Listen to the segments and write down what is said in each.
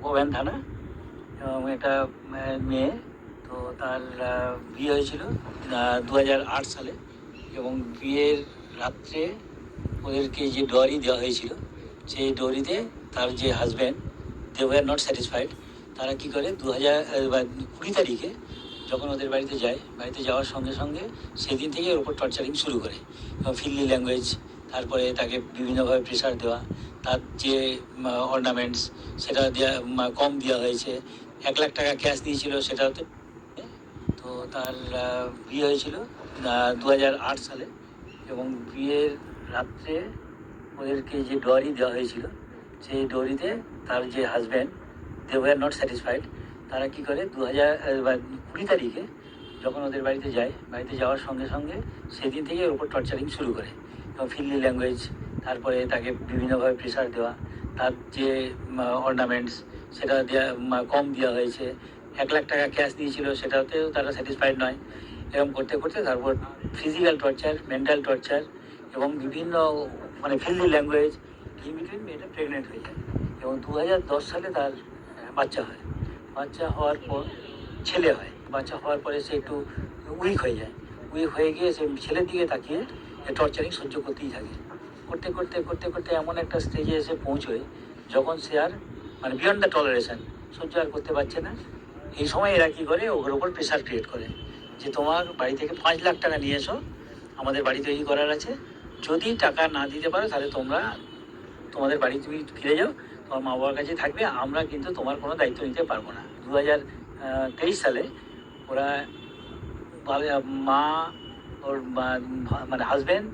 কোভ্যান থানা এবং এটা মেয়ে। তো তার বিয়ে হয়েছিল 2008 সালে এবং বিয়ের রাত্রে ওদেরকে যে ডোয়ারি দেওয়া হয়েছিল সেই ডোয়ারিতে তার যে husband they were not satisfied. তারা কী করে 2020 তারিখে যখন ওদের বাড়িতে যায়, বাড়িতে যাওয়ার সঙ্গে সঙ্গে সেদিন থেকে ওর উপর টর্চারিং শুরু করে এবং ফিল্লি ল্যাঙ্গুয়েজ, তারপরে তাকে বিভিন্নভাবে প্রেশার দেওয়া, তার যে অর্নামেন্টস সেটা দেওয়া কম দেওয়া হয়েছে, 1 লাখ টাকা ক্যাশ দিয়েছিল সেটাতে। তো তার বিয়ে হয়েছিল 2008 সালে এবং বিয়ের রাত্রে ওদেরকে যে ডোয়ারি দেওয়া হয়েছিল সেই ডোয়ারিতে তার যে husband they were not satisfied. তারা কী করে 2020 তারিখে যখন ওদের বাড়িতে যায়, বাড়িতে যাওয়ার সঙ্গে সঙ্গে সেদিন থেকে ওর উপর টর্চারিং শুরু করে এবং ফিল্লি ল্যাঙ্গুয়েজ, তারপরে তাকে বিভিন্নভাবে প্রেশার দেওয়া, তার যে অর্নামেন্টস সেটা দেওয়া কম দেওয়া হয়েছে, 1 লাখ টাকা ক্যাশ দিয়েছিল সেটাতেও তারা স্যাটিসফাইড নয়। এরকম করতে করতে তারপর ফিজিক্যাল টর্চার, মেন্টাল টর্চার এবং বিভিন্ন ফিল্লি ল্যাঙ্গুয়েজ, ইন বিটুইন মেয়েটা প্রেগনেন্ট হয়ে যায় এবং 2010 সালে তার বাচ্চা হয়। বাচ্চা হওয়ার পর ছেলে হয়। বাচ্চা হওয়ার পরে সে একটু উইক হয়ে যায়। উইক হয়ে গিয়ে সে ছেলের দিকে তাকিয়ে টর্চারিং সহ্য করতেই থাকে। করতে করতে করতে করতে এমন একটা স্টেজে এসে পৌঁছয় যখন সে আর বিয়ন্ড দ্য টলারেশন সহ্য আর করতে পারছে না। এই সময় এরা কী করে, ওর ওপর প্রেশার ক্রিয়েট করে যে তোমার বাড়ি থেকে 5 লাখ টাকা নিয়ে এসো, আমাদের বাড়ি তৈরি করার আছে। যদি টাকা না দিতে পারো তাহলে তোমাদের বাড়ি তুমি ফিরে যাও, তোমার মা বাবার কাছে থাকবে, আমরা কিন্তু তোমার কোনো দায়িত্ব নিতে পারবো না। 2023 সালে ওরা মা, ওর হাজব্যান্ড,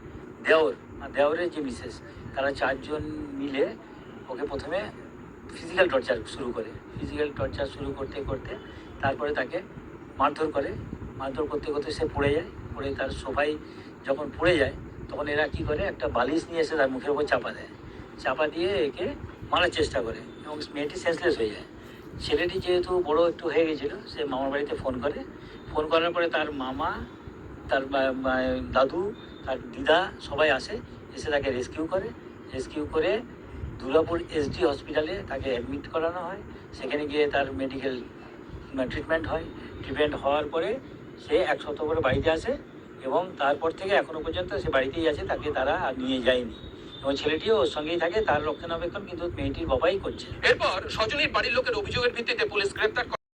দেওরের যে মিসেস, তারা 4 জন মিলে ওকে প্রথমে ফিজিক্যাল টর্চার শুরু করে। ফিজিক্যাল টর্চার শুরু করতে করতে তারপরে তাকে মারধর করে। মারধর করতে করতে সে পড়ে যায়। পড়ে তার সোফায় যখন পড়ে যায় তখন এরা কী করে, একটা বালিশ নিয়ে এসে তার মুখের উপর চাপা দেয়। চাপা দিয়ে একে মারার চেষ্টা করে এবং মেয়েটি সেন্সলেস হয়ে যায়। ছেলেটি যেহেতু বড় একটু হয়ে গেছিলো, সে মামার বাড়িতে ফোন করে। ফোন করার পরে তার মামা, তার দাদু, তার দিদা সবাই আসে, এসে তাকে রেস্কিউ করে। রেস্কিউ করে দুর্গাপুর এসডি হসপিটালে তাকে অ্যাডমিট করানো হয়। সেখানে গিয়ে তার মেডিকেল ট্রিটমেন্ট হয়। ট্রিটমেন্ট হওয়ার পরে সে 1 সপ্তাহ পরে বাড়িতে আসে এবং তারপর থেকে এখনও পর্যন্ত সে বাড়িতেই আছে, তাকে তারা আর নিয়ে যায়নি এবং ছেলেটিও ওর সঙ্গেই থাকে। তার রক্ষণাবেক্ষণ কিন্তু মেয়েটির বাবাই করছে। এরপর সজনীর বাড়ির লোকের অভিযোগের ভিত্তিতে পুলিশ গ্রেপ্তার